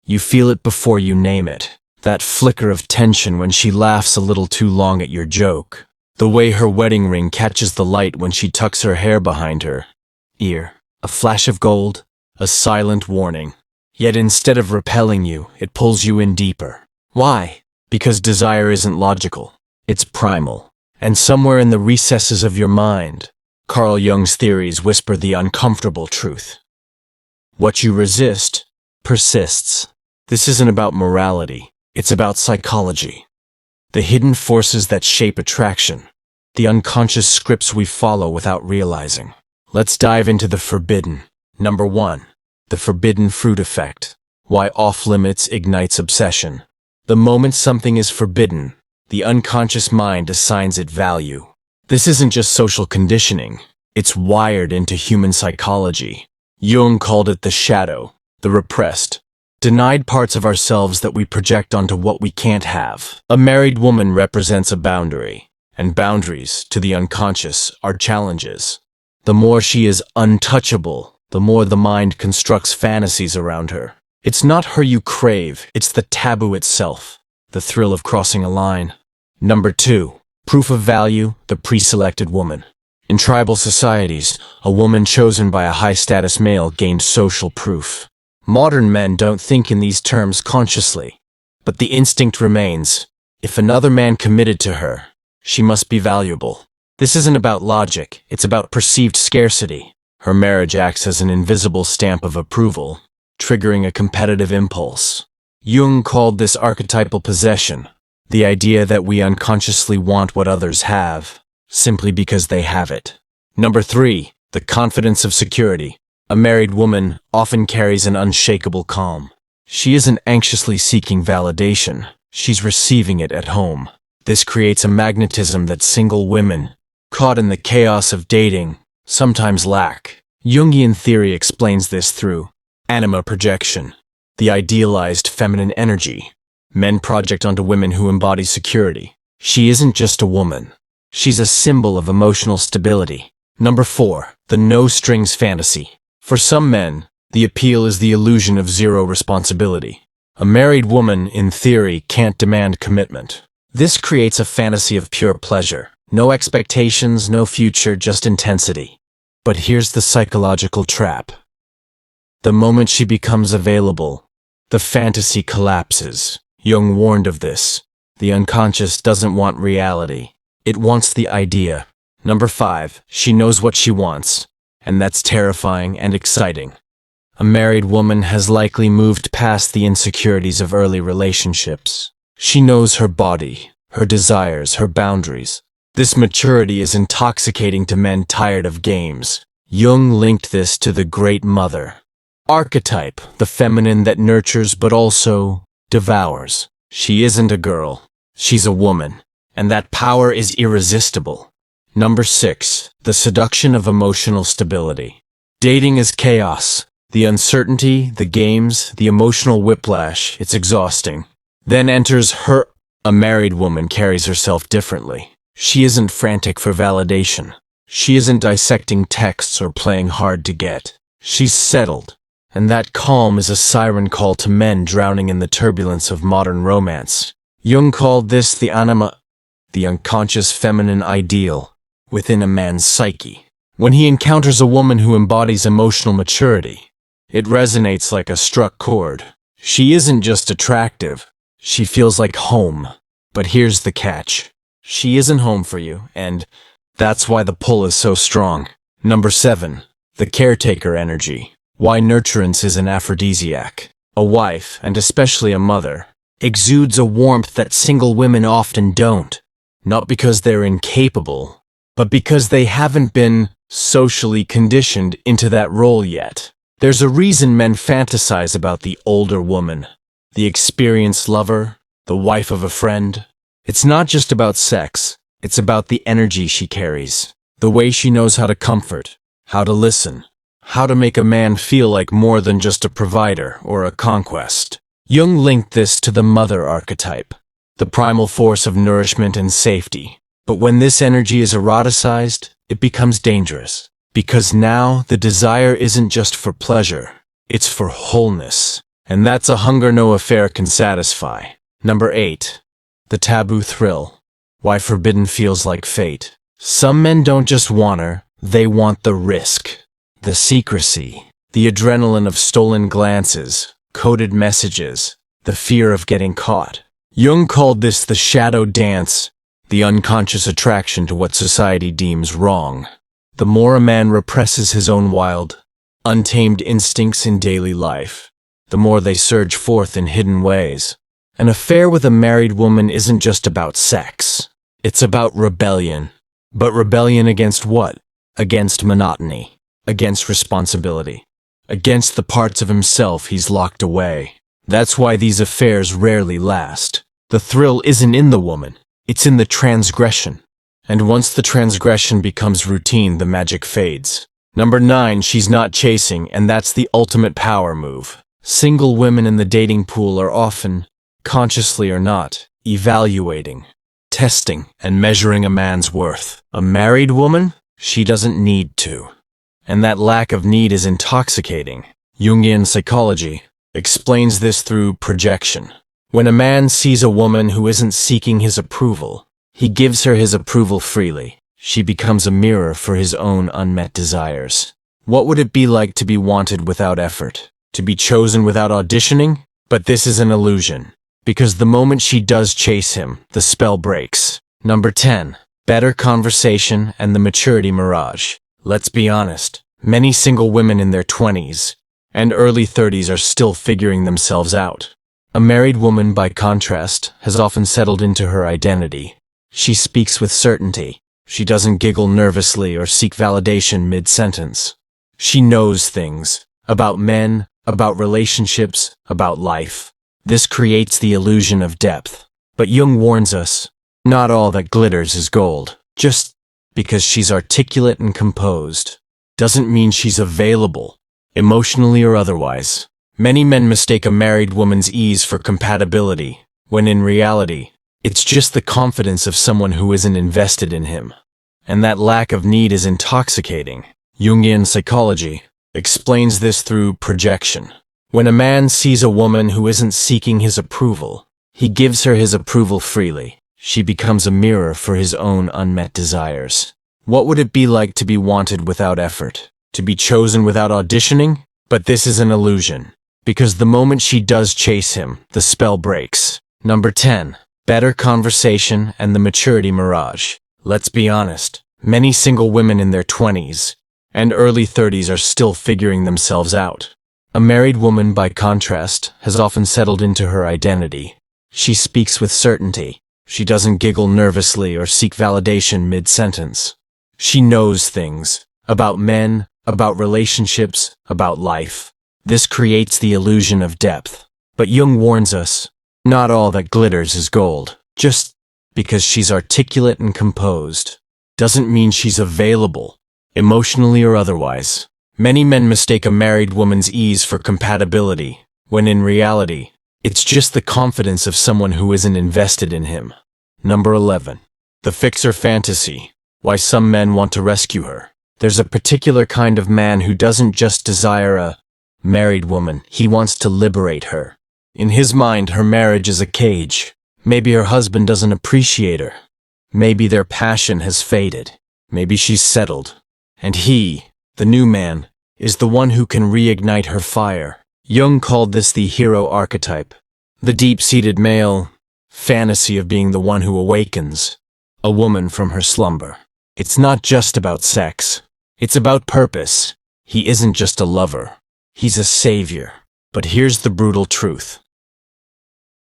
You feel it before you name it. That flicker of tension when she laughs a little too long at your joke. The way her wedding ring catches the light when she tucks her hair behind her ear. A flash of gold, a silent warning. Yet instead of repelling you, it pulls you in deeper. Why? Because desire isn't logical. It's primal. And somewhere in the recesses of your mind, Carl Jung's theories whisper the uncomfortable truth. What you resist persists. This isn't about morality. It's about psychology. The hidden forces that shape attraction. The unconscious scripts we follow without realizing. Let's dive into the forbidden. Number 1. The forbidden fruit effect. Why off-limits ignites obsession. The moment something is forbidden, the unconscious mind assigns it value. This isn't just social conditioning. It's wired into human psychology. Jung called it the shadow, the repressed, denied parts of ourselves that we project onto what we can't have. A married woman represents a boundary, and boundaries, to the unconscious, are challenges. The more she is untouchable, the more the mind constructs fantasies around her. It's not her you crave, it's the taboo itself, the thrill of crossing a line. Number 2. Proof of value, the pre-selected woman. In tribal societies, a woman chosen by a high-status male gained social proof. Modern men don't think in these terms consciously, but the instinct remains. If another man committed to her, she must be valuable. This isn't about logic, it's about perceived scarcity. Her marriage acts as an invisible stamp of approval, triggering a competitive impulse. Jung called this archetypal possession, the idea that we unconsciously want what others have, simply because they have it. Number 3. The confidence of security. A married woman often carries an unshakable calm. She isn't anxiously seeking validation, she's receiving it at home. This creates a magnetism that single women, caught in the chaos of dating, sometimes lack. Jungian theory explains this through anima projection, the idealized feminine energy. Men project onto women who embody security. She isn't just a woman. She's a symbol of emotional stability. Number 4. The no-strings fantasy. For some men, the appeal is the illusion of zero responsibility. A married woman, in theory, can't demand commitment. This creates a fantasy of pure pleasure. No expectations, no future, just intensity. But here's the psychological trap. The moment she becomes available, the fantasy collapses. Jung warned of this. The unconscious doesn't want reality. It wants the idea. Number 5. She knows what she wants, and that's terrifying and exciting. A married woman has likely moved past the insecurities of early relationships. She knows her body, her desires, her boundaries. This maturity is intoxicating to men tired of games. Jung linked this to the Great Mother. Archetype, the feminine that nurtures but also devours. She isn't a girl, she's a woman, and that power is irresistible. Number 6. The seduction of emotional stability. Dating is chaos. The uncertainty, the games, the emotional whiplash, it's exhausting. Then enters her. A married woman carries herself differently. She isn't frantic for validation. She isn't dissecting texts or playing hard to get. She's settled. And that calm is a siren call to men drowning in the turbulence of modern romance. Jung called this the anima, the unconscious feminine ideal within a man's psyche. When he encounters a woman who embodies emotional maturity, it resonates like a struck chord. She isn't just attractive, she feels like home. But here's the catch. She isn't home for you, and that's why the pull is so strong. Number 7. The caretaker energy. Why nurturance is an aphrodisiac. A wife, and especially a mother, exudes a warmth that single women often don't. Not because they're incapable, but because they haven't been socially conditioned into that role yet. There's a reason men fantasize about the older woman, the experienced lover, the wife of a friend. It's not just about sex, it's about the energy she carries, the way she knows how to comfort, how to listen, how to make a man feel like more than just a provider or a conquest. Jung linked this to the mother archetype, the primal force of nourishment and safety. But when this energy is eroticized, it becomes dangerous. Because now the desire isn't just for pleasure, it's for wholeness. And that's a hunger no affair can satisfy. Number 8. The taboo thrill. Why forbidden feels like fate. Some men don't just want her, they want the risk. The secrecy. The adrenaline of stolen glances, coded messages, the fear of getting caught. Jung called this the shadow dance, the unconscious attraction to what society deems wrong. The more a man represses his own wild, untamed instincts in daily life, the more they surge forth in hidden ways. An affair with a married woman isn't just about sex. It's about rebellion. But rebellion against what? Against monotony. Against responsibility. Against the parts of himself he's locked away. That's why these affairs rarely last. The thrill isn't in the woman. It's in the transgression. And once the transgression becomes routine, the magic fades. Number 9, she's not chasing, and that's the ultimate power move. Single women in the dating pool are often, consciously or not, evaluating, testing, and measuring a man's worth. A married woman? She doesn't need to. And that lack of need is intoxicating. Jungian psychology explains this through projection. When a man sees a woman who isn't seeking his approval, he gives her his approval freely. She becomes a mirror for his own unmet desires. What would it be like to be wanted without effort? To be chosen without auditioning? But this is an illusion. Because the moment she does chase him, the spell breaks. Number 10. Better conversation and the maturity mirage. Let's be honest, many single women in their 20s and early 30s are still figuring themselves out. A married woman, by contrast, has often settled into her identity. She speaks with certainty. She doesn't giggle nervously or seek validation mid-sentence. She knows things about men, about relationships, about life. This creates the illusion of depth. But Jung warns us, not all that glitters is gold. Just because she's articulate and composed doesn't mean she's available, emotionally or otherwise. Many men mistake a married woman's ease for compatibility, when in reality, it's just the confidence of someone who isn't invested in him. And that lack of need is intoxicating. Jungian psychology explains this through projection. When a man sees a woman who isn't seeking his approval, he gives her his approval freely. She becomes a mirror for his own unmet desires. What would it be like to be wanted without effort? To be chosen without auditioning? But this is an illusion. Because the moment she does chase him, the spell breaks. Number 10. Better conversation and the maturity mirage. Let's be honest, many single women in their 20s and early 30s are still figuring themselves out. A married woman, by contrast, has often settled into her identity. She speaks with certainty. She doesn't giggle nervously or seek validation mid-sentence. She knows things about men, about relationships, about life. This creates the illusion of depth. But Jung warns us, not all that glitters is gold. Just because she's articulate and composed doesn't mean she's available, emotionally or otherwise. Many men mistake a married woman's ease for compatibility, when in reality, it's just the confidence of someone who isn't invested in him. Number 11. The fixer fantasy. Why some men want to rescue her. There's a particular kind of man who doesn't just desire a married woman, he wants to liberate her. In his mind, her marriage is a cage. Maybe her husband doesn't appreciate her. Maybe their passion has faded. Maybe she's settled. And he, the new man, is the one who can reignite her fire. Jung called this the hero archetype, the deep-seated male fantasy of being the one who awakens a woman from her slumber. It's not just about sex. It's about purpose. He isn't just a lover. He's a savior. But here's the brutal truth.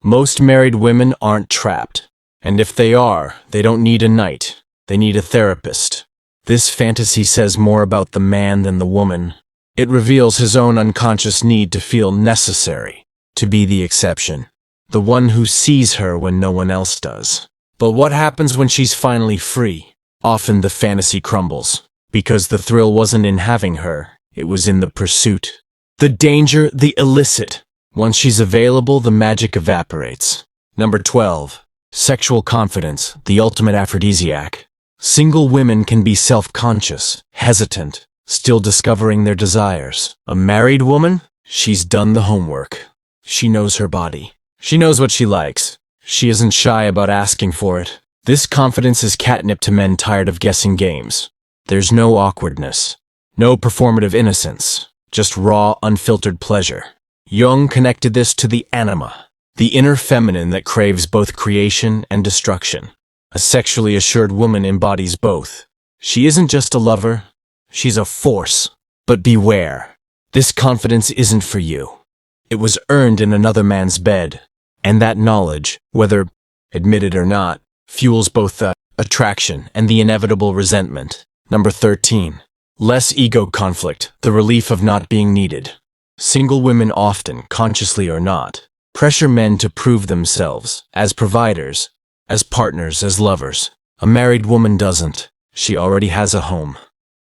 Most married women aren't trapped. And if they are, they don't need a knight. They need a therapist. This fantasy says more about the man than the woman. It reveals his own unconscious need to feel necessary, to be the exception, the one who sees her when no one else does. But what happens when she's finally free? Often the fantasy crumbles, because the thrill wasn't in having her, it was in the pursuit. The danger, the illicit. Once she's available, the magic evaporates. Number 12. Sexual confidence, the ultimate aphrodisiac. Single women can be self-conscious, hesitant, still discovering their desires. A married woman? She's done the homework. She knows her body. She knows what she likes. She isn't shy about asking for it. This confidence is catnip to men tired of guessing games. There's no awkwardness. No performative innocence. Just raw, unfiltered pleasure. Jung connected this to the anima, the inner feminine that craves both creation and destruction. A sexually assured woman embodies both. She isn't just a lover, she's a force. But beware, this confidence isn't for you. It was earned in another man's bed, and that knowledge, whether admitted or not, fuels both the attraction and the inevitable resentment. Number 13. Less ego conflict, the relief of not being needed. Single women often, consciously or not, pressure men to prove themselves as providers, as partners, as lovers. A married woman doesn't. She already has a home,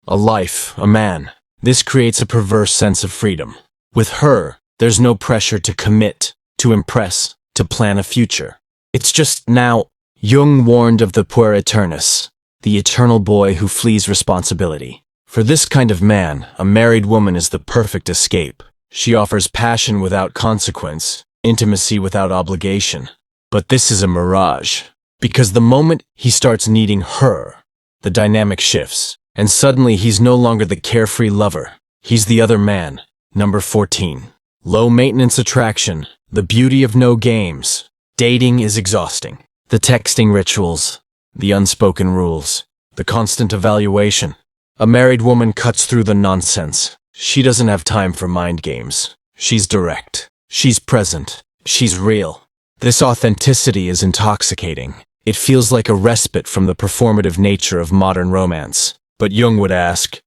a life, a man. This creates a perverse sense of freedom. With her, there's no pressure to commit, to impress, to plan a future. It's just now. Jung warned of the puer aeternus, the eternal boy who flees responsibility. For this kind of man, a married woman is the perfect escape. She offers passion without consequence, intimacy without obligation. But this is a mirage, because the moment he starts needing her, the dynamic shifts, and suddenly he's no longer the carefree lover. He's the other man. Number 14. Low-maintenance attraction, the beauty of no games. Dating is exhausting. The texting rituals, the unspoken rules, the constant evaluation. A married woman cuts through the nonsense. She doesn't have time for mind games. She's direct. She's present. She's real. This authenticity is intoxicating. It feels like a respite from the performative nature of modern romance. But Jung would ask,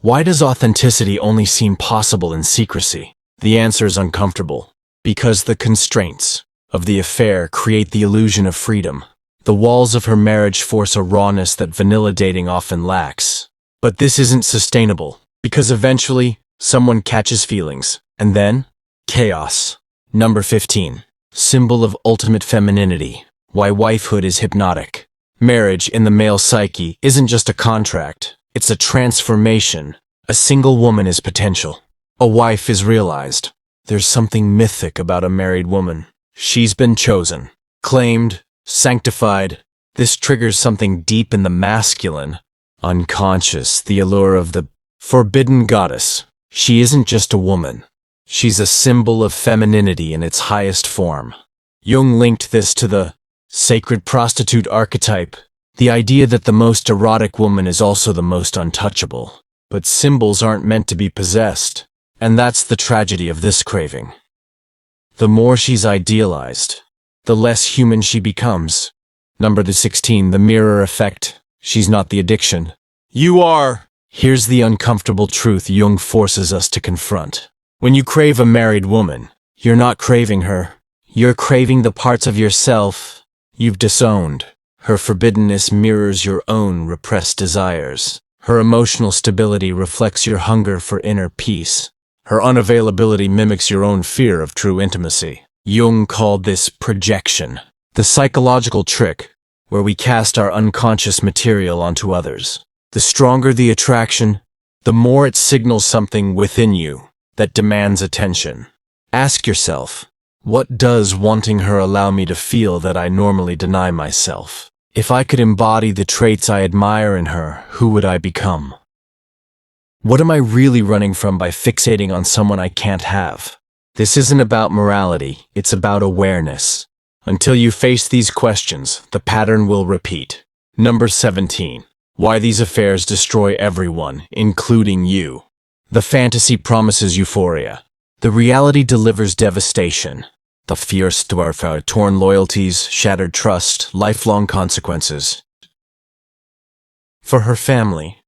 why does authenticity only seem possible in secrecy? The answer is uncomfortable. Because the constraints of the affair create the illusion of freedom. The walls of her marriage force a rawness that vanilla dating often lacks. But this isn't sustainable, because eventually, someone catches feelings, and then, chaos. Number 15. Symbol of ultimate femininity. Why wifehood is hypnotic. Marriage in the male psyche isn't just a contract, it's a transformation. A single woman is potential. A wife is realized. There's something mythic about a married woman. She's been chosen, claimed, sanctified. This triggers something deep in the masculine, unconscious, the allure of the forbidden goddess. She isn't just a woman. She's a symbol of femininity in its highest form. Jung linked this to the sacred prostitute archetype, the idea that the most erotic woman is also the most untouchable. But symbols aren't meant to be possessed, and that's the tragedy of this craving. The more she's idealized, the less human she becomes. Number 16, the mirror effect. She's not the addiction. You are. Here's the uncomfortable truth Jung forces us to confront. When you crave a married woman, you're not craving her. You're craving the parts of yourself you've disowned. Her forbiddenness mirrors your own repressed desires. Her emotional stability reflects your hunger for inner peace. Her unavailability mimics your own fear of true intimacy. Jung called this projection, the psychological trick where we cast our unconscious material onto others. The stronger the attraction, the more it signals something within you that demands attention. Ask yourself, what does wanting her allow me to feel that I normally deny myself? If I could embody the traits I admire in her, who would I become? What am I really running from by fixating on someone I can't have? This isn't about morality, it's about awareness. Until you face these questions, the pattern will repeat. Number 17. Why these affairs destroy everyone, including you. The fantasy promises euphoria. The reality delivers devastation. The fears to our torn loyalties, shattered trust, lifelong consequences. For her family.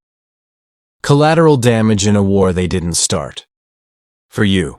Collateral damage in a war they didn't start. For you.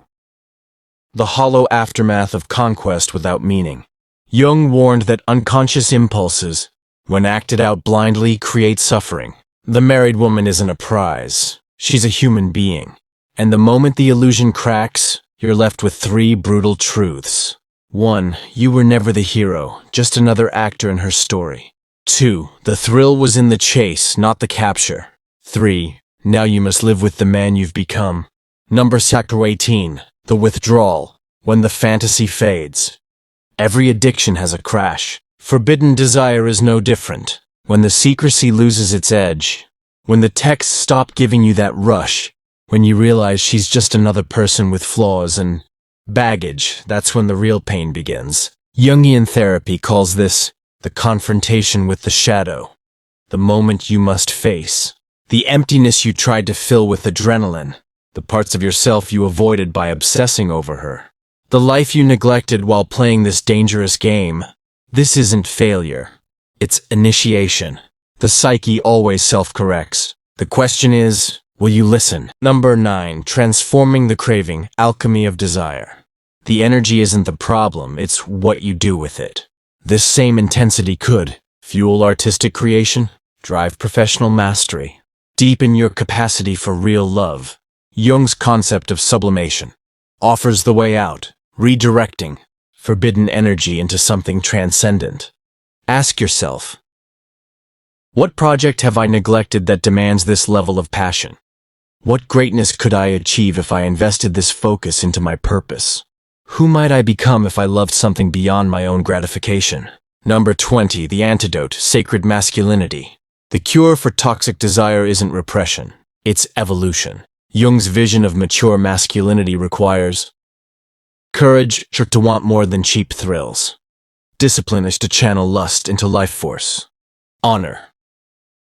The hollow aftermath of conquest without meaning. Jung warned that unconscious impulses, when acted out blindly, create suffering. The married woman isn't a prize. She's a human being. And the moment the illusion cracks, you're left with 3 brutal truths. 1. You were never the hero, just another actor in her story. 2. The thrill was in the chase, not the capture. 3. Now you must live with the man you've become. Number 18. The withdrawal. when the fantasy fades. Every addiction has a crash. Forbidden desire is no different. When the secrecy loses its edge, when the texts stop giving you that rush, when you realize she's just another person with flaws and baggage, that's when the real pain begins. Jungian therapy calls this the confrontation with the shadow, the moment you must face, the emptiness you tried to fill with adrenaline, the parts of yourself you avoided by obsessing over her, the life you neglected while playing this dangerous game. This isn't failure. It's initiation. The psyche always self-corrects. The question is, will you listen? Number 9. Transforming the craving, alchemy of desire. The energy isn't the problem, it's what you do with it. This same intensity could fuel artistic creation, drive professional mastery, deepen your capacity for real love. Jung's concept of sublimation offers the way out, redirecting forbidden energy into something transcendent. Ask yourself, what project have I neglected that demands this level of passion? What greatness could I achieve if I invested this focus into my purpose? Who might I become if I loved something beyond my own gratification? Number 20. The antidote, sacred masculinity. The cure for toxic desire isn't repression, it's evolution. Jung's vision of mature masculinity requires courage to want more than cheap thrills. Discipline is to channel lust into life force. Honor,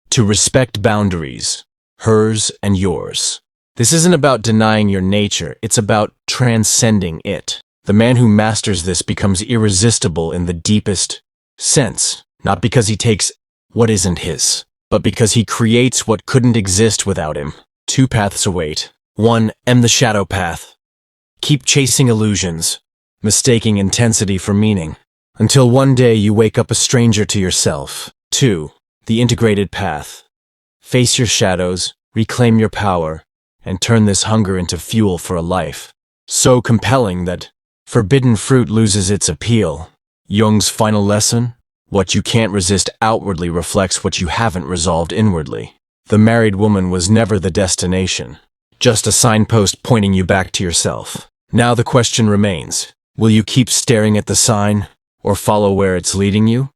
to respect boundaries, hers and yours. This isn't about denying your nature, it's about transcending it. The man who masters this becomes irresistible in the deepest sense, not because he takes what isn't his, but because he creates what couldn't exist without him. 2 paths await. 1. The shadow path. Keep chasing illusions, mistaking intensity for meaning, until one day you wake up a stranger to yourself. 2. The integrated path. Face your shadows, reclaim your power, and turn this hunger into fuel for a life so compelling that forbidden fruit loses its appeal. Jung's final lesson? What you can't resist outwardly reflects what you haven't resolved inwardly. The married woman was never the destination, just a signpost pointing you back to yourself. Now the question remains, will you keep staring at the sign, or follow where it's leading you?